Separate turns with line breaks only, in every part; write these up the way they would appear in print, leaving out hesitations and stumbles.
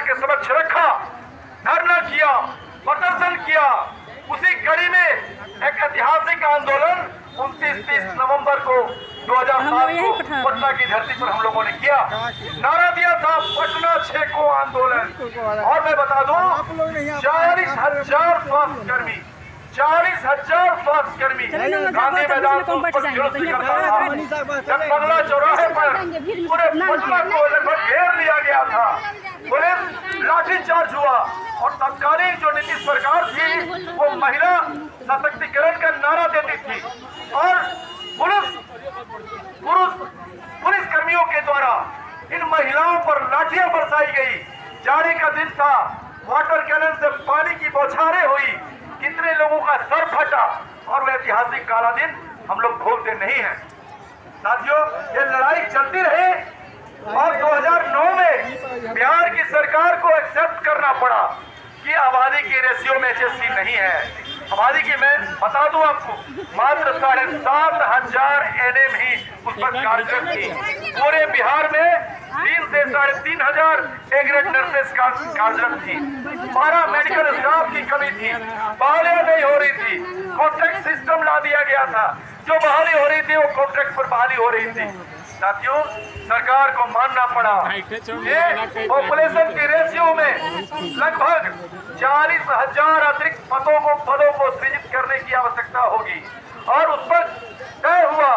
के समक्ष रखा, धरना किया, प्रदर्शन किया। उसी कड़ी में एक ऐतिहासिक आंदोलन 29-30 नवंबर को 2007 को पटना की धरती पर हम लोगों ने किया। नारा दिया था पटना छेको आंदोलन। और मैं बता दूं 40,000 स्वास्थ्यकर्मी 40,000 स्वास्थ्यकर्मी गांधी मैदान पर जुलूस निकाला था। जब बंगला चौराहे पर पूरे पटना को लगभग घेर लिया गया था, पुलिस लाठीचार्ज हुआ और तत्कालीन जो नीतीश सरकार थी वो महिला सशक्तिकरण का नारा देती थी और पुलिस कर्मियों के द्वारा इन महिलाओं पर लाठियां बरसाई गई। जाड़े का दिन था, वाटर कैनन से पानी की बौछारें हुई, कितने लोगों का सर फटा और वह ऐतिहासिक काला दिन हम लोग भूलते नहीं हैं। साथियों, ये लड़ाई चलती रही और 2009 में बिहार की सरकार को एक्सेप्ट करना पड़ा कि आबादी की रेशियो में HSC नहीं है। आबादी की मैं बता दूं आपको, मात्र 7,500 NM ही उस पर कार्यरत थी। पूरे बिहार में 3 से 3,500 A ग्रेड नर्सेस कार्यरत थी। 12 मेडिकल स्टाफ की कमी थी, बहालियां नहीं हो रही थी, कॉन्ट्रैक्ट सिस्टम ला दिया गया था। जो बहाली हो रही थी वो कॉन्ट्रैक्ट पर बहाली हो रही थी। साथियों, सरकार को मानना पड़ा ये पॉपुलेशन की रेशियो में लगभग 40,000 अतिरिक्त पदों को सृजित करने की आवश्यकता होगी और उस पर तय हुआ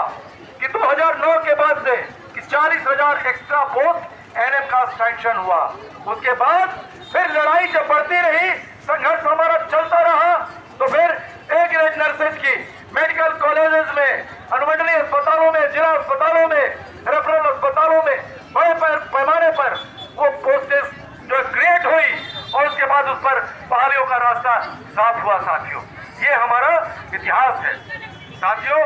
कि 2009 के बाद से 40,000 एक्स्ट्रा पोस्ट NM का सैंक्शन हुआ। उसके बाद फिर लड़ाई जब बढ़ती रही, संघर्ष हमारा चलता रहा, तो फिर A ग्रेड नर्सेज की मेडिकल कॉलेजेस में, अनुमंडलीय अस्पतालों में, जिला अस्पतालों में, रेफरल अस्पतालों में बड़े पैमाने पर वो पोस्टेस जो क्रिएट हुई और उसके बाद उस पर बहालियों का रास्ता साफ हुआ। साथियों, ये हमारा इतिहास है। साथियों,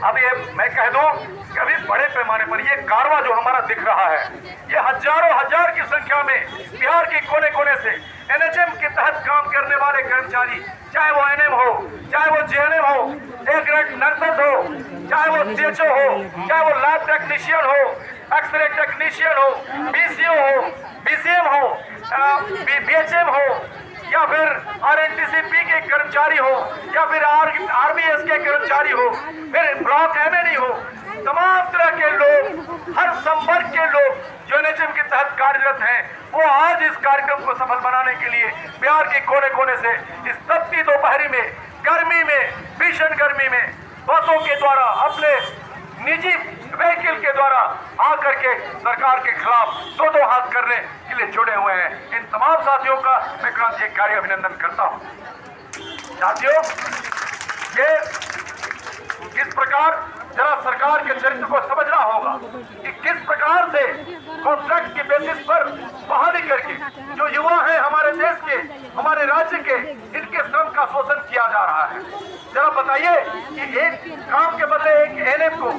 अब ये मैं कह दूं कि अभी बड़े पैमाने पर ये कारवा जो हमारा दिख रहा है, ये हजारों हजार की संख्या में बिहार के कोने कोने से NHM के तहत काम करने वाले कर्मचारी, चाहे वो NM हो, चाहे वो JNM हो, A ग्रेड नर्सेस हो, चाहे वो CHO हो, चाहे वो लैब टेक्नीशियन हो, एक्सरे टेक्नीशियन हो, BCO हो, BCM हो, BHM हो, या फिर RNTCP के कर्मचारी हो, या फिर RBS के कर्मचारी हो, फिर ब्लॉक MNE हो, तमाम तरह के लोग, हर संवर्ग के लोग जो NHM के तहत कार्यरत हैं, वो आज इस कार्यक्रम को सफल बनाने के लिए बिहार के कोने कोने से इस तपती दोपहरी में, गर्मी में, भीषण गर्मी में बसों के द्वारा, अपने निजी व्हीकल के द्वारा आकर के सरकार के खिलाफ दो हाथ करने के लिए जुड़े हुए हैं। इन तमाम साथियों का मैं क्रांतिकारी अभिनंदन करता हूं। साथियों, ये किस प्रकार जरा सरकार के चरित्र को समझना होगा कि किस प्रकार से कॉन्ट्रैक्ट के बेसिस पर बहाली करके जो युवा हैं हमारे देश के, हमारे राज्य के, इनके श्रम का शोषण किया जा रहा है। जरा बताइए कि एक काम के बदले एक NM को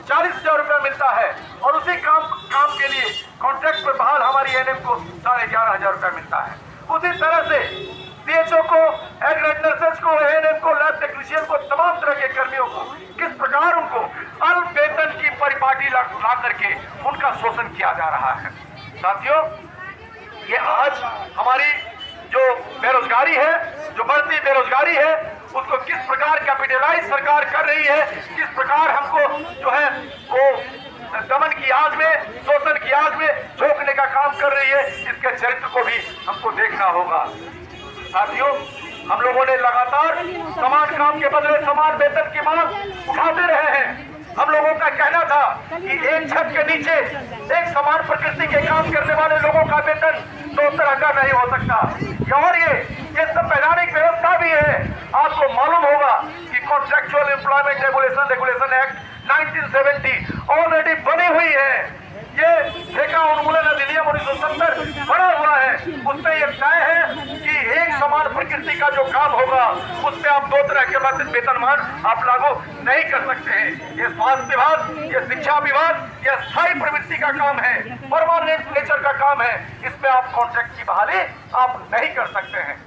40,000 रुपया मिलता है और उसी काम के लिए कॉन्ट्रैक्ट पर बहाल हमारी NM को 11,500 रुपया मिलता है। उसी तरह से CHO को, A ग्रेड नर्सेज को, NM को, लैब टेक्नीशियन को, तमाम तरह के कर्मियों को किस प्रकार उनको अल्प वेतन की परिपाटी ला करके उनका शोषण किया जा रहा है। साथियों, ये आज हमारी जो बेरोजगारी है, जो बढ़ती बेरोजगारी है, उसको किस प्रकार कैपिटलाइज सरकार कर रही है, किस प्रकार हमको जो है वो दमन की आग में, शोषण की आग में झोंकने का काम कर रही है, इसके चरित्र को भी हमको देखना होगा। साथियों, हम लोगों ने लगातार समान काम के बदले समान वेतन की मांग उठाते रहे हैं। हम लोगों का कहना था कि एक छत के नीचे एक समान प्रकृति के काम करने वाले लोगों का वेतन 2 तरह का नहीं हो सकता। और ये संवैधानिक व्यवस्था भी है। आपको मालूम होगा कि contractual employment regulation act 1970 already बनी हुई है। ये ठेका उन्मूलन अधिनियम 1970 बना हुआ है। उसमें यह तय है कि एक समान प्रकृति का जो काम होगा उसमें आप 2 तरह के वेतनमान आप लागू नहीं कर सकते हैं। ये स्वास्थ्य विभाग, ये शिक्षा विभाग, ये स्थायी प्रवृत्ति का काम है, परमानेंट नेचर का काम है। इसमें आप कॉन्ट्रैक्ट की बहाली आप नहीं कर सकते हैं।